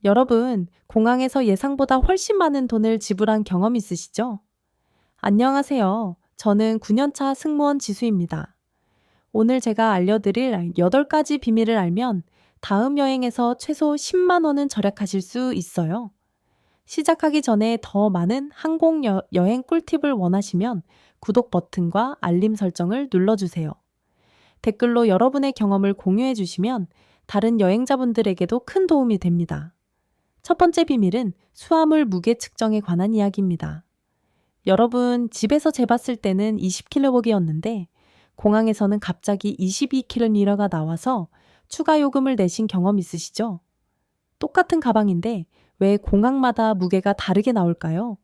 여러분, 공항에서 예상보다 훨씬 많은 돈을 지불한 경험 있으시죠? 안녕하세요. 저는 9년차 승무원 지수입니다. 오늘 제가 알려드릴 8가지 비밀을 알면 다음 여행에서 최소 10만 원은 절약하실 수 있어요. 시작하기 전에 더 많은 여행 꿀팁을 원하시면 구독 버튼과 알림 설정을 눌러주세요. 댓글로 여러분의 경험을 공유해 주시면 다른 여행자분들에게도 큰 도움이 됩니다. 첫 번째 비밀은 수화물 무게 측정에 관한 이야기입니다. 여러분, 집에서 재봤을 때는 20kg이었는데 공항에서는 갑자기 22kg가 나와서 추가 요금을 내신 경험 있으시죠? 똑같은 가방인데 왜 공항마다 무게가 다르게 나올까요?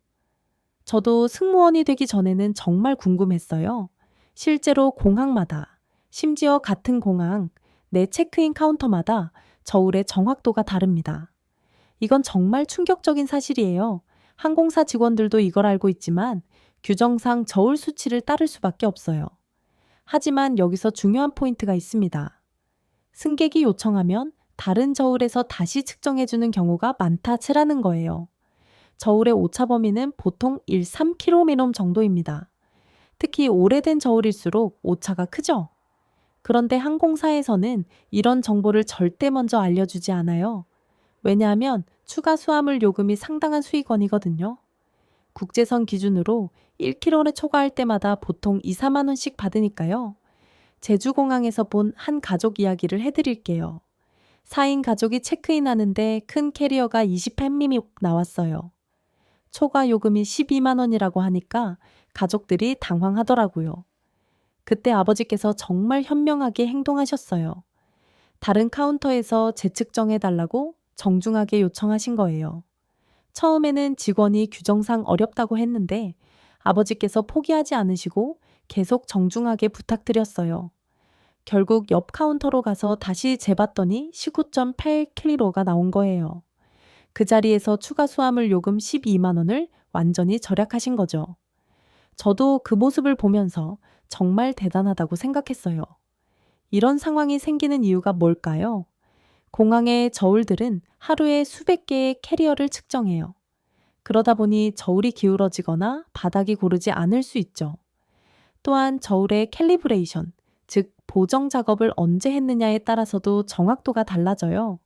저도 승무원이 되기 전에는 정말 궁금했어요. 실제로 공항마다, 심지어 같은 공항, 내 체크인 카운터마다 저울의 정확도가 다릅니다. 이건 정말 충격적인 사실이에요. 항공사 직원들도 이걸 알고 있지만 규정상 저울 수치를 따를 수밖에 없어요. 하지만 여기서 중요한 포인트가 있습니다. 승객이 요청하면 다른 저울에서 다시 측정해주는 경우가 많다 치라는 거예요. 저울의 오차 범위는 보통 3km 정도입니다. 특히 오래된 저울일수록 오차가 크죠? 그런데 항공사에서는 이런 정보를 절대 먼저 알려주지 않아요. 왜냐하면 추가 수화물 요금이 상당한 수익원이거든요. 국제선 기준으로 1km를 초과할 때마다 보통 2, 4만 원씩 받으니까요. 제주공항에서 본 한 가족 이야기를 해드릴게요. 4인 가족이 체크인하는데 큰 캐리어가 28mm 나왔어요. 초과 요금이 12만 원이라고 하니까 가족들이 당황하더라고요. 그때 아버지께서 정말 현명하게 행동하셨어요. 다른 카운터에서 재측정해달라고 정중하게 요청하신 거예요. 처음에는 직원이 규정상 어렵다고 했는데 아버지께서 포기하지 않으시고 계속 정중하게 부탁드렸어요. 결국 옆 카운터로 가서 다시 재봤더니 19.8kg가 나온 거예요. 그 자리에서 추가 수화물 요금 12만 원을 완전히 절약하신 거죠. 저도 그 모습을 보면서 정말 대단하다고 생각했어요. 이런 상황이 생기는 이유가 뭘까요? 공항의 저울들은 하루에 수백 개의 캐리어를 측정해요. 그러다 보니 저울이 기울어지거나 바닥이 고르지 않을 수 있죠. 또한 저울의 캘리브레이션, 즉 보정 작업을 언제 했느냐에 따라서도 정확도가 달라져요.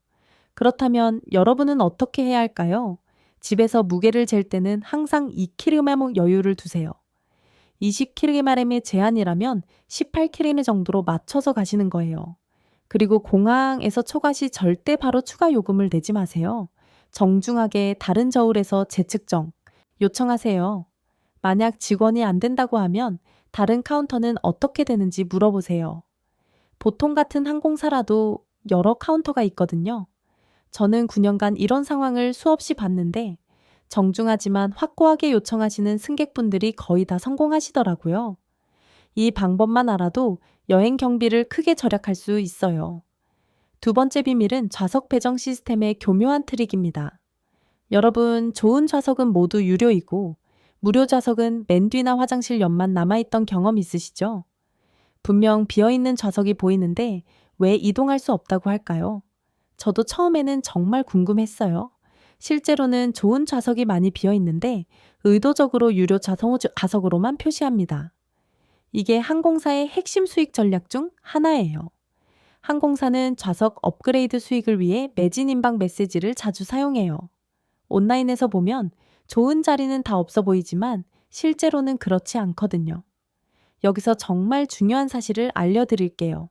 그렇다면 여러분은 어떻게 해야 할까요? 집에서 무게를 잴 때는 항상 2kg 여유를 두세요. 20kg의 제한이라면 18kg 정도로 맞춰서 가시는 거예요. 그리고 공항에서 초과 시 절대 바로 추가 요금을 내지 마세요. 정중하게 다른 저울에서 재측정 요청하세요. 만약 직원이 안 된다고 하면 다른 카운터는 어떻게 되는지 물어보세요. 보통 같은 항공사라도 여러 카운터가 있거든요. 저는 9년간 이런 상황을 수없이 봤는데 정중하지만 확고하게 요청하시는 승객분들이 거의 다 성공하시더라고요. 이 방법만 알아도 여행 경비를 크게 절약할 수 있어요. 두 번째 비밀은 좌석 배정 시스템의 교묘한 트릭입니다. 여러분, 좋은 좌석은 모두 유료이고 무료 좌석은 맨 뒤나 화장실 옆만 남아있던 경험 있으시죠? 분명 비어있는 좌석이 보이는데 왜 이동할 수 없다고 할까요? 저도 처음에는 정말 궁금했어요. 실제로는 좋은 좌석이 많이 비어있는데 의도적으로 유료 좌석으로만 표시합니다. 이게 항공사의 핵심 수익 전략 중 하나예요. 항공사는 좌석 업그레이드 수익을 위해 매진 임박 메시지를 자주 사용해요. 온라인에서 보면 좋은 자리는 다 없어 보이지만 실제로는 그렇지 않거든요. 여기서 정말 중요한 사실을 알려드릴게요.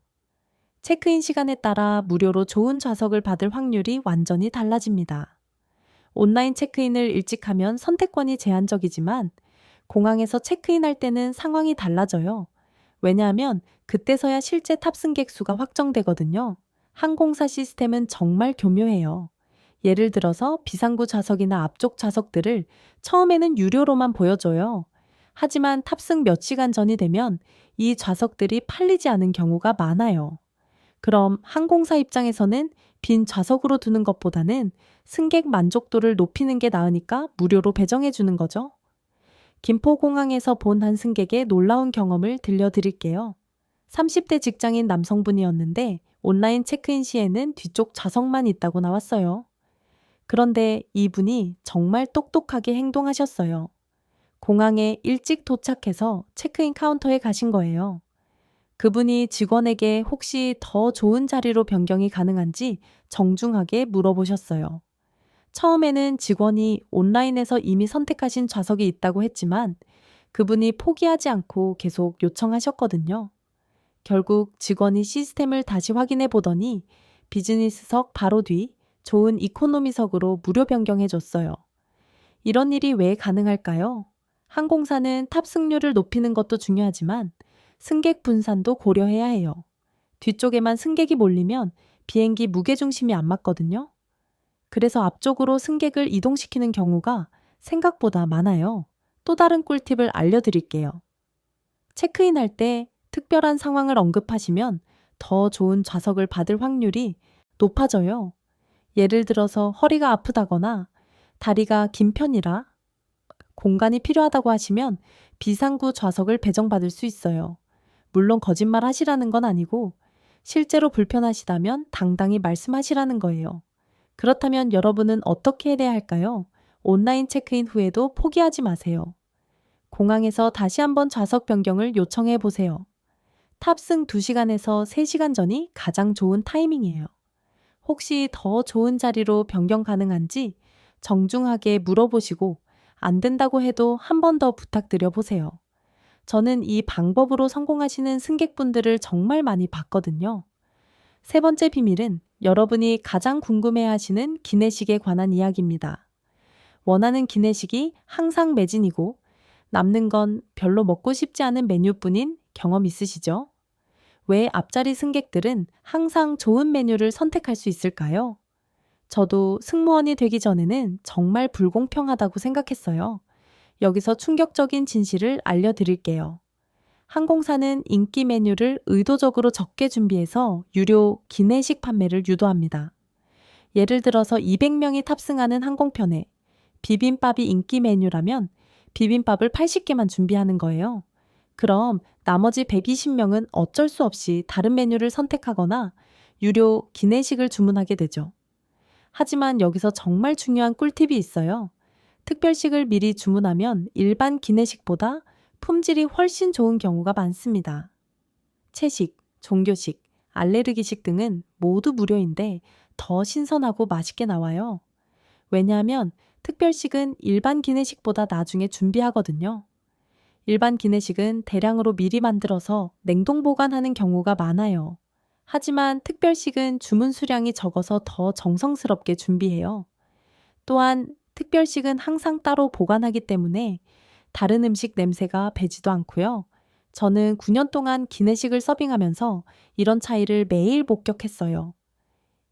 체크인 시간에 따라 무료로 좋은 좌석을 받을 확률이 완전히 달라집니다. 온라인 체크인을 일찍 하면 선택권이 제한적이지만 공항에서 체크인할 때는 상황이 달라져요. 왜냐하면 그때서야 실제 탑승객 수가 확정되거든요. 항공사 시스템은 정말 교묘해요. 예를 들어서 비상구 좌석이나 앞쪽 좌석들을 처음에는 유료로만 보여줘요. 하지만 탑승 몇 시간 전이 되면 이 좌석들이 팔리지 않은 경우가 많아요. 그럼 항공사 입장에서는 빈 좌석으로 두는 것보다는 승객 만족도를 높이는 게 나으니까 무료로 배정해 주는 거죠. 김포공항에서 본 한 승객의 놀라운 경험을 들려드릴게요. 30대 직장인 남성분이었는데 온라인 체크인 시에는 뒤쪽 좌석만 있다고 나왔어요. 그런데 이분이 정말 똑똑하게 행동하셨어요. 공항에 일찍 도착해서 체크인 카운터에 가신 거예요. 그분이 직원에게 혹시 더 좋은 자리로 변경이 가능한지 정중하게 물어보셨어요. 처음에는 직원이 온라인에서 이미 선택하신 좌석이 있다고 했지만 그분이 포기하지 않고 계속 요청하셨거든요. 결국 직원이 시스템을 다시 확인해 보더니 비즈니스석 바로 뒤 좋은 이코노미석으로 무료 변경해 줬어요. 이런 일이 왜 가능할까요? 항공사는 탑승률을 높이는 것도 중요하지만 승객 분산도 고려해야 해요. 뒤쪽에만 승객이 몰리면 비행기 무게중심이 안 맞거든요. 그래서 앞쪽으로 승객을 이동시키는 경우가 생각보다 많아요. 또 다른 꿀팁을 알려드릴게요. 체크인할 때 특별한 상황을 언급하시면 더 좋은 좌석을 받을 확률이 높아져요. 예를 들어서 허리가 아프다거나 다리가 긴 편이라 공간이 필요하다고 하시면 비상구 좌석을 배정받을 수 있어요. 물론 거짓말 하시라는 건 아니고 실제로 불편하시다면 당당히 말씀하시라는 거예요. 그렇다면 여러분은 어떻게 해야 할까요? 온라인 체크인 후에도 포기하지 마세요. 공항에서 다시 한번 좌석 변경을 요청해 보세요. 탑승 2시간에서 3시간 전이 가장 좋은 타이밍이에요. 혹시 더 좋은 자리로 변경 가능한지 정중하게 물어보시고 안 된다고 해도 한 번 더 부탁드려 보세요. 저는 이 방법으로 성공하시는 승객분들을 정말 많이 봤거든요. 세 번째 비밀은 여러분이 가장 궁금해하시는 기내식에 관한 이야기입니다. 원하는 기내식이 항상 매진이고 남는 건 별로 먹고 싶지 않은 메뉴뿐인 경험 있으시죠? 왜 앞자리 승객들은 항상 좋은 메뉴를 선택할 수 있을까요? 저도 승무원이 되기 전에는 정말 불공평하다고 생각했어요. 여기서 충격적인 진실을 알려드릴게요. 항공사는 인기 메뉴를 의도적으로 적게 준비해서 유료 기내식 판매를 유도합니다. 예를 들어서 200명이 탑승하는 항공편에 비빔밥이 인기 메뉴라면 비빔밥을 80개만 준비하는 거예요. 그럼 나머지 120명은 어쩔 수 없이 다른 메뉴를 선택하거나 유료 기내식을 주문하게 되죠. 하지만 여기서 정말 중요한 꿀팁이 있어요. 특별식을 미리 주문하면 일반 기내식보다 품질이 훨씬 좋은 경우가 많습니다. 채식, 종교식, 알레르기식 등은 모두 무료인데 더 신선하고 맛있게 나와요. 왜냐하면 특별식은 일반 기내식보다 나중에 준비하거든요. 일반 기내식은 대량으로 미리 만들어서 냉동 보관하는 경우가 많아요. 하지만 특별식은 주문 수량이 적어서 더 정성스럽게 준비해요. 또한 특별식은 항상 따로 보관하기 때문에 다른 음식 냄새가 배지도 않고요. 저는 9년 동안 기내식을 서빙하면서 이런 차이를 매일 목격했어요.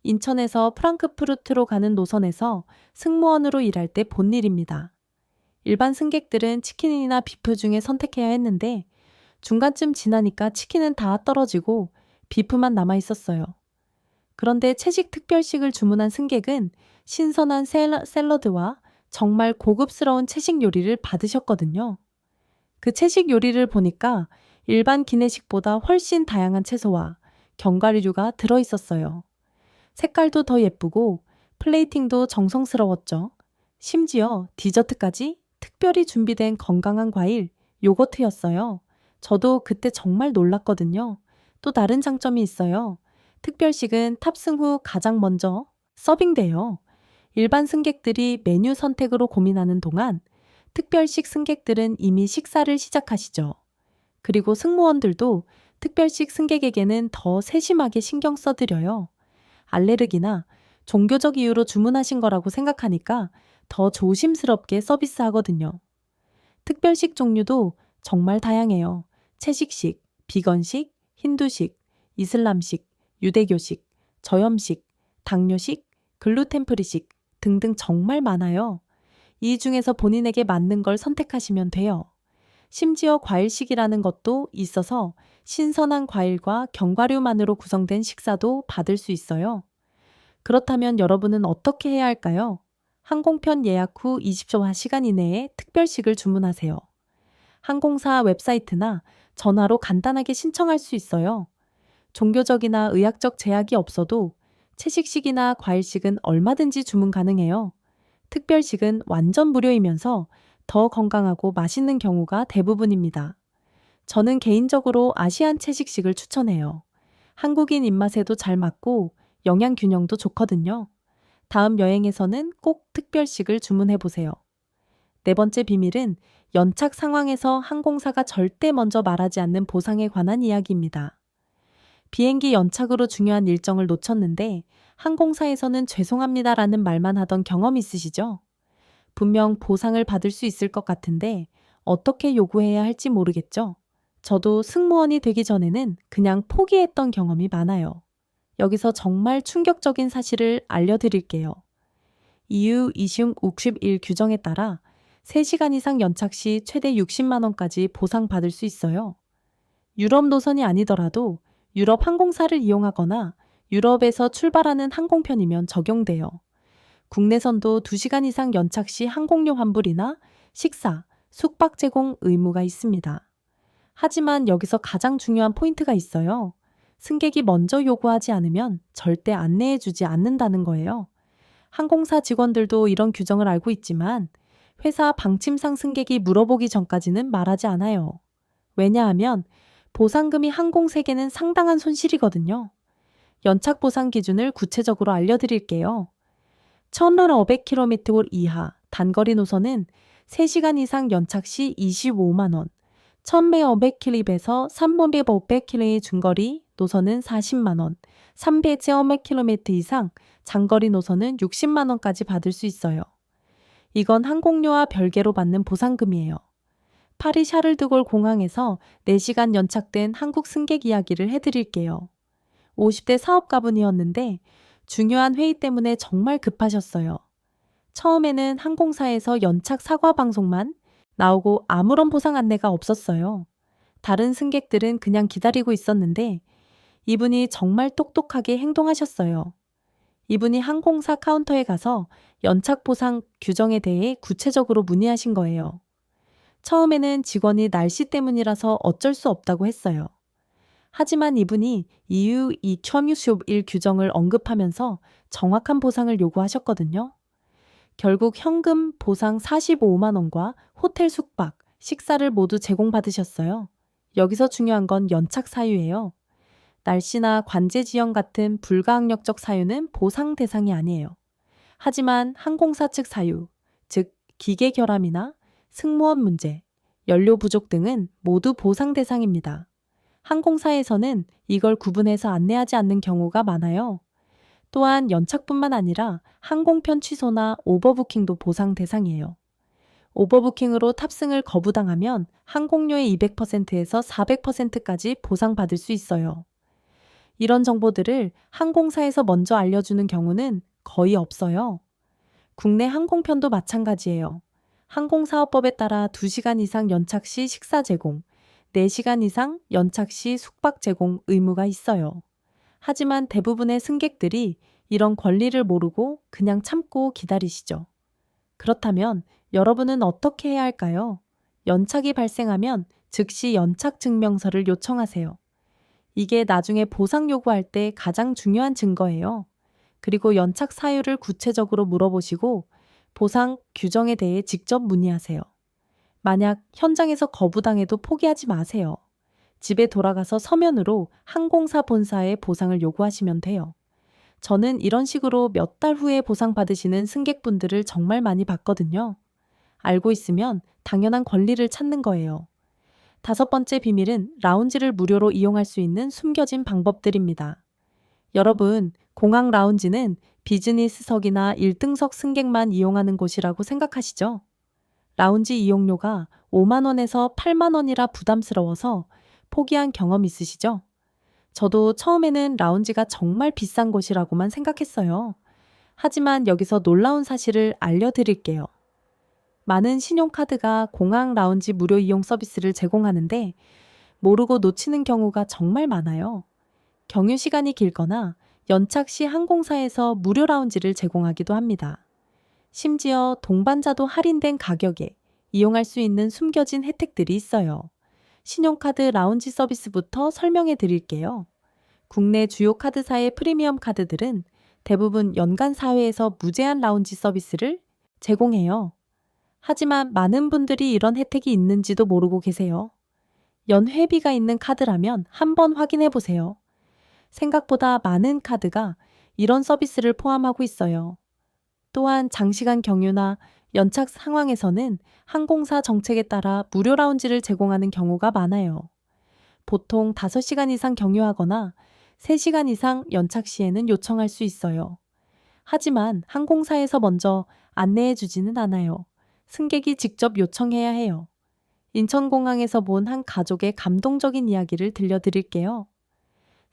인천에서 프랑크푸르트로 가는 노선에서 승무원으로 일할 때 본 일입니다. 일반 승객들은 치킨이나 비프 중에 선택해야 했는데 중간쯤 지나니까 치킨은 다 떨어지고 비프만 남아 있었어요. 그런데 채식 특별식을 주문한 승객은 신선한 샐러드와 정말 고급스러운 채식 요리를 받으셨거든요. 그 채식 요리를 보니까 일반 기내식보다 훨씬 다양한 채소와 견과류가 들어있었어요. 색깔도 더 예쁘고 플레이팅도 정성스러웠죠. 심지어 디저트까지 특별히 준비된 건강한 과일, 요거트였어요. 저도 그때 정말 놀랐거든요. 또 다른 장점이 있어요. 특별식은 탑승 후 가장 먼저 서빙돼요. 일반 승객들이 메뉴 선택으로 고민하는 동안 특별식 승객들은 이미 식사를 시작하시죠. 그리고 승무원들도 특별식 승객에게는 더 세심하게 신경 써드려요. 알레르기나 종교적 이유로 주문하신 거라고 생각하니까 더 조심스럽게 서비스하거든요. 특별식 종류도 정말 다양해요. 채식식, 비건식, 힌두식, 이슬람식, 유대교식, 저염식, 당뇨식, 글루텐 프리식 등등 정말 많아요. 이 중에서 본인에게 맞는 걸 선택하시면 돼요. 심지어 과일식이라는 것도 있어서 신선한 과일과 견과류만으로 구성된 식사도 받을 수 있어요. 그렇다면 여러분은 어떻게 해야 할까요? 항공편 예약 후 24시간 이내에 특별식을 주문하세요. 항공사 웹사이트나 전화로 간단하게 신청할 수 있어요. 종교적이나 의학적 제약이 없어도 채식식이나 과일식은 얼마든지 주문 가능해요. 특별식은 완전 무료이면서 더 건강하고 맛있는 경우가 대부분입니다. 저는 개인적으로 아시안 채식식을 추천해요. 한국인 입맛에도 잘 맞고 영양 균형도 좋거든요. 다음 여행에서는 꼭 특별식을 주문해 보세요. 네 번째 비밀은 연착 상황에서 항공사가 절대 먼저 말하지 않는 보상에 관한 이야기입니다. 비행기 연착으로 중요한 일정을 놓쳤는데 항공사에서는 죄송합니다라는 말만 하던 경험 있으시죠? 분명 보상을 받을 수 있을 것 같은데 어떻게 요구해야 할지 모르겠죠? 저도 승무원이 되기 전에는 그냥 포기했던 경험이 많아요. 여기서 정말 충격적인 사실을 알려드릴게요. EU 2061 규정에 따라 3시간 이상 연착 시 최대 60만 원까지 보상받을 수 있어요. 유럽 노선이 아니더라도 유럽 항공사를 이용하거나 유럽에서 출발하는 항공편이면 적용돼요. 국내선도 2시간 이상 연착 시 항공료 환불이나 식사, 숙박 제공 의무가 있습니다. 하지만 여기서 가장 중요한 포인트가 있어요. 승객이 먼저 요구하지 않으면 절대 안내해주지 않는다는 거예요. 항공사 직원들도 이런 규정을 알고 있지만 회사 방침상 승객이 물어보기 전까지는 말하지 않아요. 왜냐하면 보상금이 항공세계는 상당한 손실이거든요. 연착 보상 기준을 구체적으로 알려드릴게요. 1,500km 이하 단거리 노선은 3시간 이상 연착 시 25만 원, 1,500km에서 3,500km의 중거리 노선은 40만 원, 3,500km 이상 장거리 노선은 60만 원까지 받을 수 있어요. 이건 항공료와 별개로 받는 보상금이에요. 파리 샤를드골 공항에서 4시간 연착된 한국 승객 이야기를 해드릴게요. 50대 사업가분이었는데 중요한 회의 때문에 정말 급하셨어요. 처음에는 항공사에서 연착 사과 방송만 나오고 아무런 보상 안내가 없었어요. 다른 승객들은 그냥 기다리고 있었는데 이분이 정말 똑똑하게 행동하셨어요. 이분이 항공사 카운터에 가서 연착 보상 규정에 대해 구체적으로 문의하신 거예요. 처음에는 직원이 날씨 때문이라서 어쩔 수 없다고 했어요. 하지만 이분이 EU 2061 규정을 언급하면서 정확한 보상을 요구하셨거든요. 결국 현금 보상 45만 원과 호텔 숙박, 식사를 모두 제공받으셨어요. 여기서 중요한 건 연착 사유예요. 날씨나 관제 지연 같은 불가항력적 사유는 보상 대상이 아니에요. 하지만 항공사 측 사유, 즉 기계 결함이나 승무원 문제, 연료 부족 등은 모두 보상 대상입니다. 항공사에서는 이걸 구분해서 안내하지 않는 경우가 많아요. 또한 연착뿐만 아니라 항공편 취소나 오버부킹도 보상 대상이에요. 오버부킹으로 탑승을 거부당하면 항공료의 200%에서 400%까지 보상받을 수 있어요. 이런 정보들을 항공사에서 먼저 알려주는 경우는 거의 없어요. 국내 항공편도 마찬가지예요. 항공사업법에 따라 2시간 이상 연착 시 식사 제공, 4시간 이상 연착 시 숙박 제공 의무가 있어요. 하지만 대부분의 승객들이 이런 권리를 모르고 그냥 참고 기다리시죠. 그렇다면 여러분은 어떻게 해야 할까요? 연착이 발생하면 즉시 연착 증명서를 요청하세요. 이게 나중에 보상 요구할 때 가장 중요한 증거예요. 그리고 연착 사유를 구체적으로 물어보시고 보상 규정에 대해 직접 문의하세요. 만약 현장에서 거부당해도 포기하지 마세요. 집에 돌아가서 서면으로 항공사 본사에 보상을 요구하시면 돼요. 저는 이런 식으로 몇 달 후에 보상받으시는 승객분들을 정말 많이 봤거든요. 알고 있으면 당연한 권리를 찾는 거예요. 5번째 비밀은 라운지를 무료로 이용할 수 있는 숨겨진 방법들입니다. 여러분, 공항 라운지는 비즈니스석이나 1등석 승객만 이용하는 곳이라고 생각하시죠? 라운지 이용료가 5만 원에서 8만 원이라 부담스러워서 포기한 경험 있으시죠? 저도 처음에는 라운지가 정말 비싼 곳이라고만 생각했어요. 하지만 여기서 놀라운 사실을 알려드릴게요. 많은 신용카드가 공항 라운지 무료 이용 서비스를 제공하는데 모르고 놓치는 경우가 정말 많아요. 경유 시간이 길거나 연착 시 항공사에서 무료 라운지를 제공하기도 합니다. 심지어 동반자도 할인된 가격에 이용할 수 있는 숨겨진 혜택들이 있어요. 신용카드 라운지 서비스부터 설명해 드릴게요. 국내 주요 카드사의 프리미엄 카드들은 대부분 연간 4회에서 무제한 라운지 서비스를 제공해요. 하지만 많은 분들이 이런 혜택이 있는지도 모르고 계세요. 연회비가 있는 카드라면 한번 확인해 보세요. 생각보다 많은 카드가 이런 서비스를 포함하고 있어요. 또한 장시간 경유나 연착 상황에서는 항공사 정책에 따라 무료 라운지를 제공하는 경우가 많아요. 보통 5시간 이상 경유하거나 3시간 이상 연착 시에는 요청할 수 있어요. 하지만 항공사에서 먼저 안내해 주지는 않아요. 승객이 직접 요청해야 해요. 인천공항에서 본 한 가족의 감동적인 이야기를 들려드릴게요.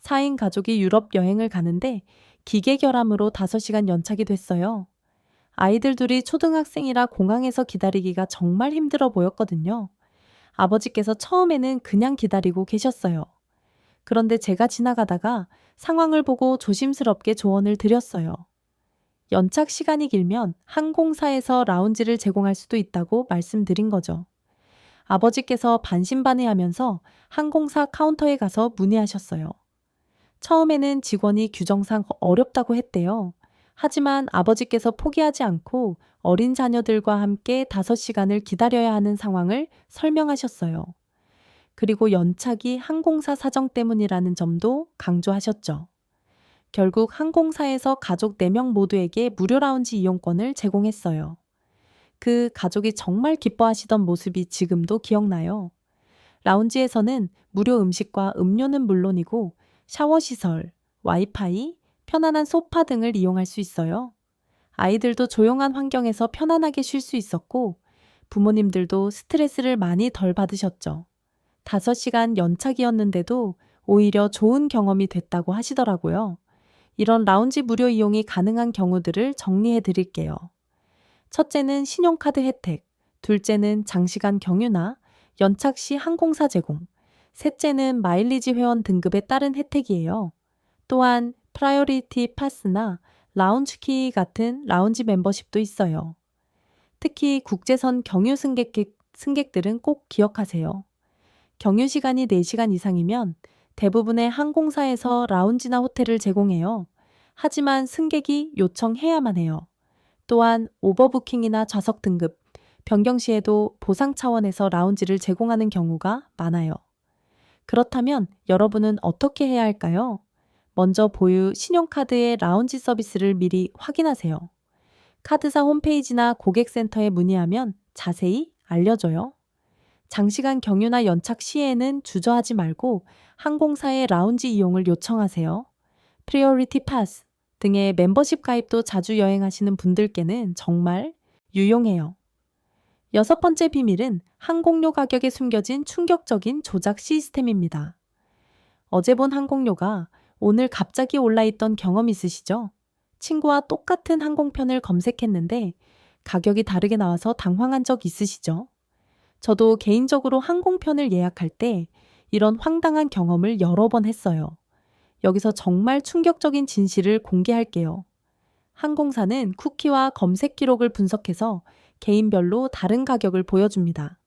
4인 가족이 유럽 여행을 가는데 기계 결함으로 5시간 연착이 됐어요. 아이들 둘이 초등학생이라 공항에서 기다리기가 정말 힘들어 보였거든요. 아버지께서 처음에는 그냥 기다리고 계셨어요. 그런데 제가 지나가다가 상황을 보고 조심스럽게 조언을 드렸어요. 연착 시간이 길면 항공사에서 라운지를 제공할 수도 있다고 말씀드린 거죠. 아버지께서 반신반의하면서 항공사 카운터에 가서 문의하셨어요. 처음에는 직원이 규정상 어렵다고 했대요. 하지만 아버지께서 포기하지 않고 어린 자녀들과 함께 5시간을 기다려야 하는 상황을 설명하셨어요. 그리고 연착이 항공사 사정 때문이라는 점도 강조하셨죠. 결국 항공사에서 가족 4명 모두에게 무료 라운지 이용권을 제공했어요. 그 가족이 정말 기뻐하시던 모습이 지금도 기억나요. 라운지에서는 무료 음식과 음료는 물론이고 샤워시설, 와이파이, 편안한 소파 등을 이용할 수 있어요. 아이들도 조용한 환경에서 편안하게 쉴 수 있었고 부모님들도 스트레스를 많이 덜 받으셨죠. 5시간 연착이었는데도 오히려 좋은 경험이 됐다고 하시더라고요. 이런 라운지 무료 이용이 가능한 경우들을 정리해 드릴게요. 첫째는 신용카드 혜택, 둘째는 장시간 경유나 연착 시 항공사 제공, 셋째는 마일리지 회원 등급에 따른 혜택이에요. 또한 프라이어리티 파스나 라운지키 같은 라운지 멤버십도 있어요. 특히 국제선 경유 승객들은 꼭 기억하세요. 경유 시간이 4시간 이상이면 대부분의 항공사에서 라운지나 호텔을 제공해요. 하지만 승객이 요청해야만 해요. 또한 오버부킹이나 좌석 등급, 변경 시에도 보상 차원에서 라운지를 제공하는 경우가 많아요. 그렇다면 여러분은 어떻게 해야 할까요? 먼저 보유 신용카드의 라운지 서비스를 미리 확인하세요. 카드사 홈페이지나 고객센터에 문의하면 자세히 알려줘요. 장시간 경유나 연착 시에는 주저하지 말고 항공사의 라운지 이용을 요청하세요. 프리오리티 파스 등의 멤버십 가입도 자주 여행하시는 분들께는 정말 유용해요. 6번째 비밀은 항공료 가격에 숨겨진 충격적인 조작 시스템입니다. 어제 본 항공료가 오늘 갑자기 올라있던 경험 있으시죠? 친구와 똑같은 항공편을 검색했는데 가격이 다르게 나와서 당황한 적 있으시죠? 저도 개인적으로 항공편을 예약할 때 이런 황당한 경험을 여러 번 했어요. 여기서 정말 충격적인 진실을 공개할게요. 항공사는 쿠키와 검색 기록을 분석해서 개인별로 다른 가격을 보여줍니다.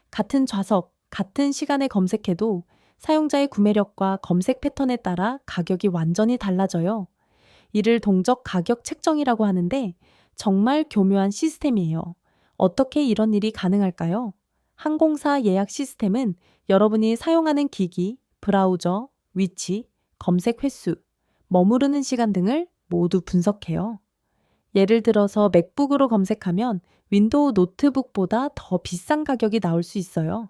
같은 좌석, 같은 시간에 검색해도 사용자의 구매력과 검색 패턴에 따라 가격이 완전히 달라져요. 이를 동적 가격 책정이라고 하는데 정말 교묘한 시스템이에요. 어떻게 이런 일이 가능할까요? 항공사 예약 시스템은 여러분이 사용하는 기기, 브라우저, 위치, 검색 횟수, 머무르는 시간 등을 모두 분석해요. 예를 들어서 맥북으로 검색하면 윈도우 노트북보다 더 비싼 가격이 나올 수 있어요.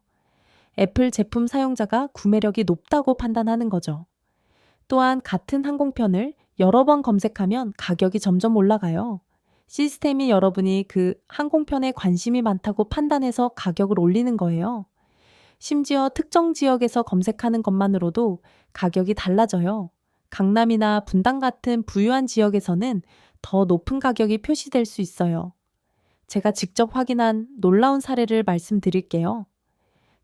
애플 제품 사용자가 구매력이 높다고 판단하는 거죠. 또한 같은 항공편을 여러 번 검색하면 가격이 점점 올라가요. 시스템이 여러분이 그 항공편에 관심이 많다고 판단해서 가격을 올리는 거예요. 심지어 특정 지역에서 검색하는 것만으로도 가격이 달라져요. 강남이나 분당 같은 부유한 지역에서는 더 높은 가격이 표시될 수 있어요. 제가 직접 확인한 놀라운 사례를 말씀드릴게요.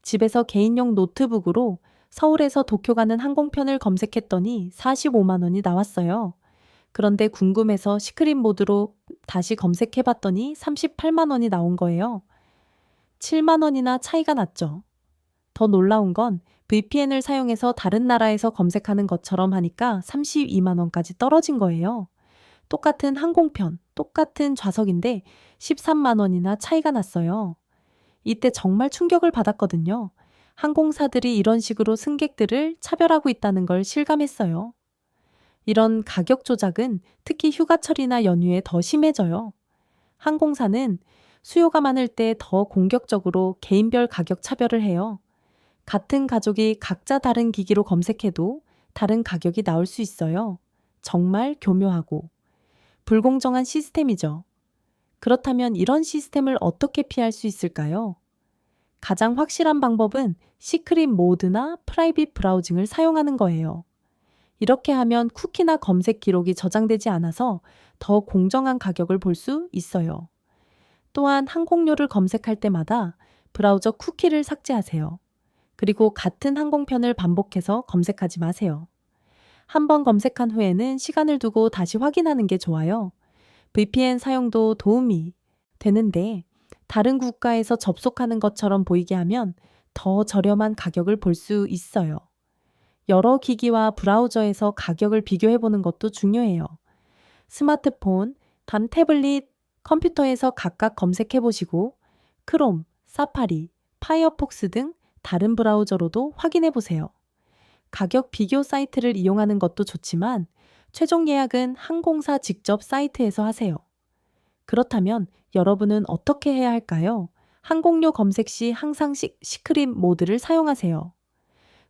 집에서 개인용 노트북으로 서울에서 도쿄 가는 항공편을 검색했더니 45만 원이 나왔어요. 그런데 궁금해서 시크릿 모드로 다시 검색해봤더니 38만 원이 나온 거예요. 7만 원이나 차이가 났죠. 더 놀라운 건 VPN을 사용해서 다른 나라에서 검색하는 것처럼 하니까 32만 원까지 떨어진 거예요. 똑같은 항공편, 똑같은 좌석인데 13만 원이나 차이가 났어요. 이때 정말 충격을 받았거든요. 항공사들이 이런 식으로 승객들을 차별하고 있다는 걸 실감했어요. 이런 가격 조작은 특히 휴가철이나 연휴에 더 심해져요. 항공사는 수요가 많을 때 더 공격적으로 개인별 가격 차별을 해요. 같은 가족이 각자 다른 기기로 검색해도 다른 가격이 나올 수 있어요. 정말 교묘하고 불공정한 시스템이죠. 그렇다면 이런 시스템을 어떻게 피할 수 있을까요? 가장 확실한 방법은 시크릿 모드나 프라이빗 브라우징을 사용하는 거예요. 이렇게 하면 쿠키나 검색 기록이 저장되지 않아서 더 공정한 가격을 볼 수 있어요. 또한 항공료를 검색할 때마다 브라우저 쿠키를 삭제하세요. 그리고 같은 항공편을 반복해서 검색하지 마세요. 한번 검색한 후에는 시간을 두고 다시 확인하는 게 좋아요. VPN 사용도 도움이 되는데 다른 국가에서 접속하는 것처럼 보이게 하면 더 저렴한 가격을 볼 수 있어요. 여러 기기와 브라우저에서 가격을 비교해 보는 것도 중요해요. 스마트폰, 단 태블릿, 컴퓨터에서 각각 검색해 보시고 크롬, 사파리, 파이어폭스 등 다른 브라우저로도 확인해 보세요. 가격 비교 사이트를 이용하는 것도 좋지만 최종 예약은 항공사 직접 사이트에서 하세요. 그렇다면 여러분은 어떻게 해야 할까요? 항공료 검색 시 항상 시크릿 모드를 사용하세요.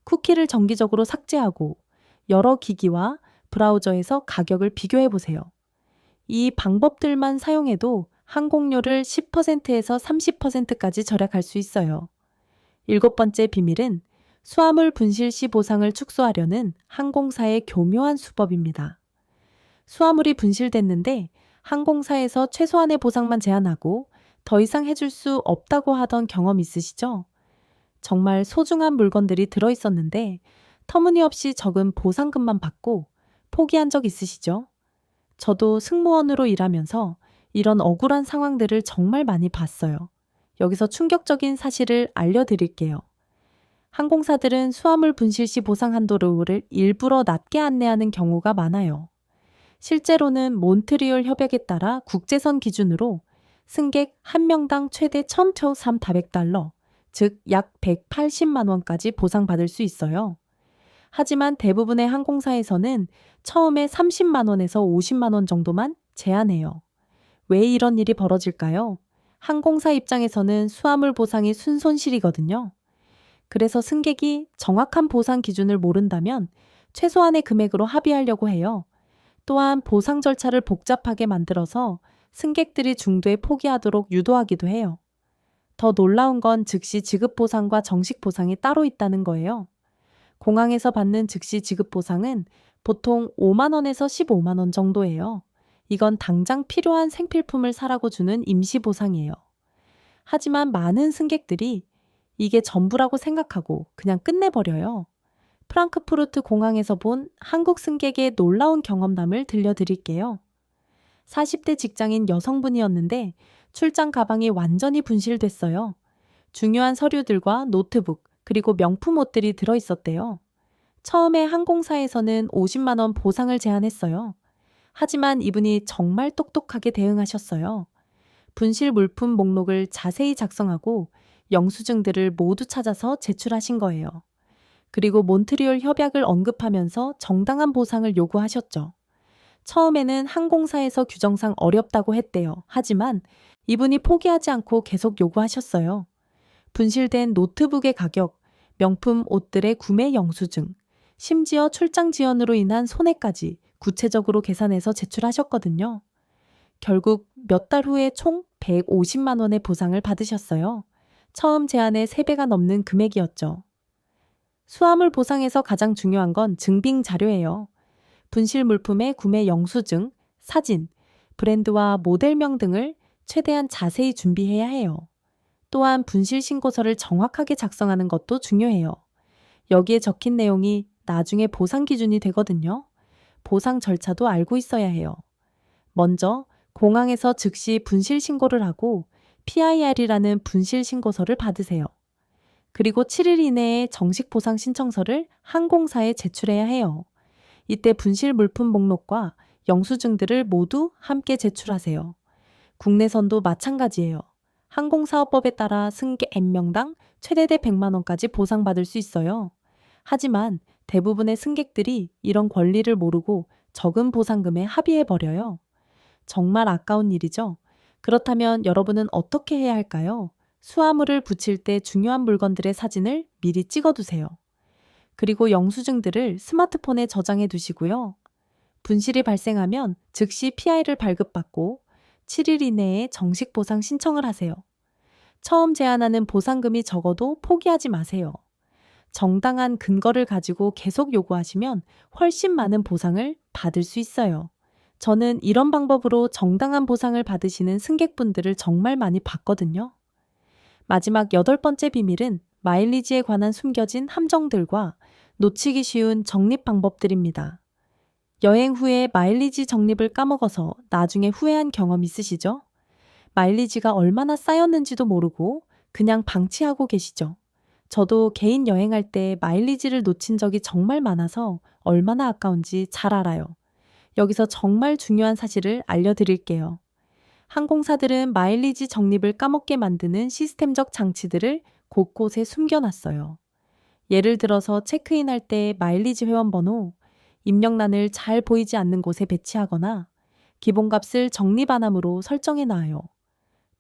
쿠키를 정기적으로 삭제하고 여러 기기와 브라우저에서 가격을 비교해 보세요. 이 방법들만 사용해도 항공료를 10%에서 30%까지 절약할 수 있어요. 일곱 번째 비밀은 수화물 분실 시 보상을 축소하려는 항공사의 교묘한 수법입니다. 수화물이 분실됐는데 항공사에서 최소한의 보상만 제한하고 더 이상 해줄 수 없다고 하던 경험 있으시죠? 정말 소중한 물건들이 들어있었는데 터무니없이 적은 보상금만 받고 포기한 적 있으시죠? 저도 승무원으로 일하면서 이런 억울한 상황들을 정말 많이 봤어요. 여기서 충격적인 사실을 알려드릴게요. 항공사들은 수화물 분실 시 보상 한도를 일부러 낮게 안내하는 경우가 많아요. 실제로는 몬트리올 협약에 따라 국제선 기준으로 승객 1명당 최대 1,400달러, 즉 약 180만 원까지 보상받을 수 있어요. 하지만 대부분의 항공사에서는 처음에 30만 원에서 50만 원 정도만 제한해요. 왜 이런 일이 벌어질까요? 항공사 입장에서는 수화물 보상이 순손실이거든요. 그래서 승객이 정확한 보상 기준을 모른다면 최소한의 금액으로 합의하려고 해요. 또한 보상 절차를 복잡하게 만들어서 승객들이 중도에 포기하도록 유도하기도 해요. 더 놀라운 건 즉시 지급 보상과 정식 보상이 따로 있다는 거예요. 공항에서 받는 즉시 지급 보상은 보통 5만 원에서 15만 원 정도예요. 이건 당장 필요한 생필품을 사라고 주는 임시 보상이에요. 하지만 많은 승객들이 이게 전부라고 생각하고 그냥 끝내버려요. 프랑크푸르트 공항에서 본 한국 승객의 놀라운 경험담을 들려드릴게요. 40대 직장인 여성분이었는데 출장 가방이 완전히 분실됐어요. 중요한 서류들과 노트북, 그리고 명품 옷들이 들어있었대요. 처음에 항공사에서는 50만 원 보상을 제안했어요. 하지만 이분이 정말 똑똑하게 대응하셨어요. 분실 물품 목록을 자세히 작성하고 영수증들을 모두 찾아서 제출하신 거예요. 그리고 몬트리올 협약을 언급하면서 정당한 보상을 요구하셨죠. 처음에는 항공사에서 규정상 어렵다고 했대요. 하지만 이분이 포기하지 않고 계속 요구하셨어요. 분실된 노트북의 가격, 명품 옷들의 구매 영수증, 심지어 출장 지연으로 인한 손해까지 구체적으로 계산해서 제출하셨거든요. 결국 몇 달 후에 총 150만 원의 보상을 받으셨어요. 처음 제안의 3배가 넘는 금액이었죠. 수화물 보상에서 가장 중요한 건 증빙 자료예요. 분실 물품의 구매 영수증, 사진, 브랜드와 모델명 등을 최대한 자세히 준비해야 해요. 또한 분실 신고서를 정확하게 작성하는 것도 중요해요. 여기에 적힌 내용이 나중에 보상 기준이 되거든요. 보상 절차도 알고 있어야 해요. 먼저 공항에서 즉시 분실 신고를 하고 PIR이라는 분실 신고서를 받으세요. 그리고 7일 이내에 정식 보상 신청서를 항공사에 제출해야 해요. 이때 분실 물품 목록과 영수증들을 모두 함께 제출하세요. 국내선도 마찬가지예요. 항공사업법에 따라 승객 N명당 최대대 100만 원까지 보상받을 수 있어요. 하지만 대부분의 승객들이 이런 권리를 모르고 적은 보상금에 합의해버려요. 정말 아까운 일이죠. 그렇다면 여러분은 어떻게 해야 할까요? 수화물을 붙일 때 중요한 물건들의 사진을 미리 찍어두세요. 그리고 영수증들을 스마트폰에 저장해 두시고요. 분실이 발생하면 즉시 PI를 발급받고 7일 이내에 정식 보상 신청을 하세요. 처음 제안하는 보상금이 적어도 포기하지 마세요. 정당한 근거를 가지고 계속 요구하시면 훨씬 많은 보상을 받을 수 있어요. 저는 이런 방법으로 정당한 보상을 받으시는 승객분들을 정말 많이 봤거든요. 마지막 8번째 비밀은 마일리지에 관한 숨겨진 함정들과 놓치기 쉬운 적립 방법들입니다. 여행 후에 마일리지 적립을 까먹어서 나중에 후회한 경험 있으시죠? 마일리지가 얼마나 쌓였는지도 모르고 그냥 방치하고 계시죠? 저도 개인 여행할 때 마일리지를 놓친 적이 정말 많아서 얼마나 아까운지 잘 알아요. 여기서 정말 중요한 사실을 알려드릴게요. 항공사들은 마일리지 적립을 까먹게 만드는 시스템적 장치들을 곳곳에 숨겨놨어요. 예를 들어서 체크인할 때 마일리지 회원번호, 입력란을 잘 보이지 않는 곳에 배치하거나 기본값을 적립 안함으로 설정해놔요.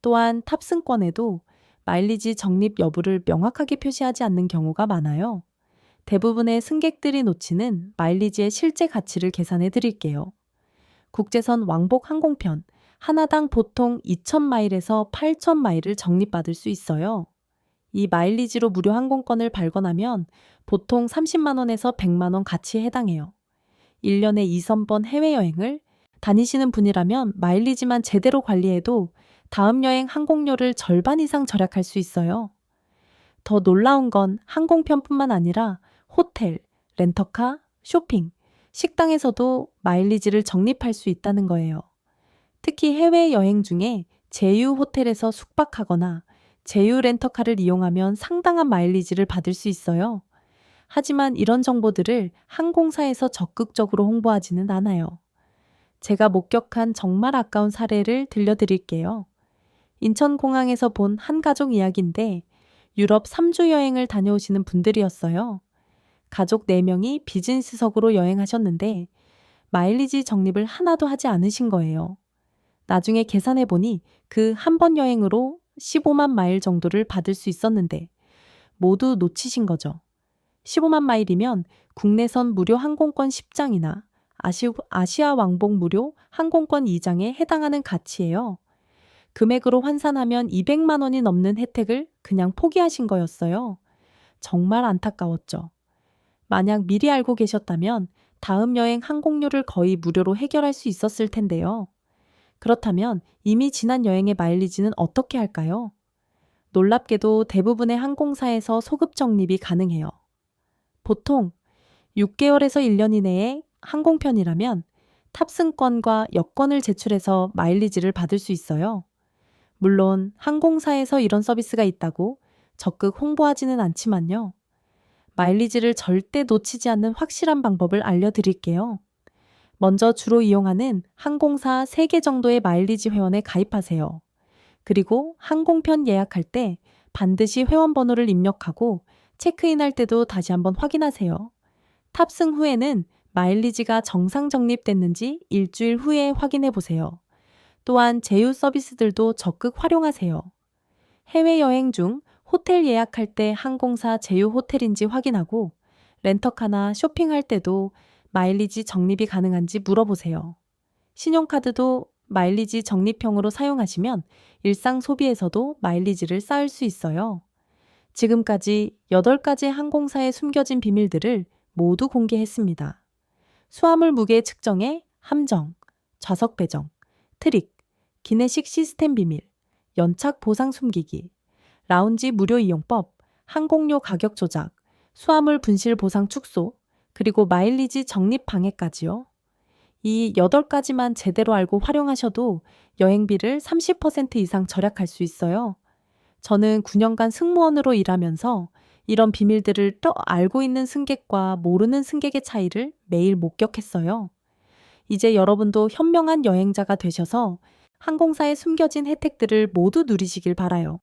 또한 탑승권에도 마일리지 적립 여부를 명확하게 표시하지 않는 경우가 많아요. 대부분의 승객들이 놓치는 마일리지의 실제 가치를 계산해 드릴게요. 국제선 왕복 항공편 하나당 보통 2,000마일에서 8,000마일을 적립받을 수 있어요. 이 마일리지로 무료 항공권을 발권하면 보통 30만 원에서 100만 원 가치에 해당해요. 1년에 2, 3번 해외여행을 다니시는 분이라면 마일리지만 제대로 관리해도 다음 여행 항공료를 절반 이상 절약할 수 있어요. 더 놀라운 건 항공편뿐만 아니라 호텔, 렌터카, 쇼핑, 식당에서도 마일리지를 적립할 수 있다는 거예요. 특히 해외여행 중에 제휴 호텔에서 숙박하거나 제휴 렌터카를 이용하면 상당한 마일리지를 받을 수 있어요. 하지만 이런 정보들을 항공사에서 적극적으로 홍보하지는 않아요. 제가 목격한 정말 아까운 사례를 들려드릴게요. 인천공항에서 본 한 가족 이야기인데 유럽 3주 여행을 다녀오시는 분들이었어요. 가족 4명이 비즈니스석으로 여행하셨는데 마일리지 적립을 하나도 하지 않으신 거예요. 나중에 계산해보니 그 한 번 여행으로 15만 마일 정도를 받을 수 있었는데 모두 놓치신 거죠. 15만 마일이면 국내선 무료 항공권 10장이나 아시아 왕복 무료 항공권 2장에 해당하는 가치예요. 금액으로 환산하면 200만 원이 넘는 혜택을 그냥 포기하신 거였어요. 정말 안타까웠죠. 만약 미리 알고 계셨다면 다음 여행 항공료를 거의 무료로 해결할 수 있었을 텐데요. 그렇다면 이미 지난 여행의 마일리지는 어떻게 할까요? 놀랍게도 대부분의 항공사에서 소급 적립이 가능해요. 보통 6개월에서 1년 이내에 항공편이라면 탑승권과 여권을 제출해서 마일리지를 받을 수 있어요. 물론 항공사에서 이런 서비스가 있다고 적극 홍보하지는 않지만요. 마일리지를 절대 놓치지 않는 확실한 방법을 알려드릴게요. 먼저 주로 이용하는 항공사 3개 정도의 마일리지 회원에 가입하세요. 그리고 항공편 예약할 때 반드시 회원번호를 입력하고 체크인할 때도 다시 한번 확인하세요. 탑승 후에는 마일리지가 정상 적립됐는지 일주일 후에 확인해 보세요. 또한 제휴 서비스들도 적극 활용하세요. 해외여행 중 호텔 예약할 때 항공사 제휴 호텔인지 확인하고 렌터카나 쇼핑할 때도 마일리지 적립이 가능한지 물어보세요. 신용카드도 마일리지 적립형으로 사용하시면 일상 소비에서도 마일리지를 쌓을 수 있어요. 지금까지 8가지 항공사의 숨겨진 비밀들을 모두 공개했습니다. 수화물 무게 측정의 함정, 좌석 배정, 트릭, 기내식 시스템 비밀, 연착 보상 숨기기, 라운지 무료 이용법, 항공료 가격 조작, 수화물 분실 보상 축소, 그리고 마일리지 적립 방해까지요. 이 8가지만 제대로 알고 활용하셔도 여행비를 30% 이상 절약할 수 있어요. 저는 9년간 승무원으로 일하면서 이런 비밀들을 또 알고 있는 승객과 모르는 승객의 차이를 매일 목격했어요. 이제 여러분도 현명한 여행자가 되셔서 항공사의 숨겨진 혜택들을 모두 누리시길 바라요.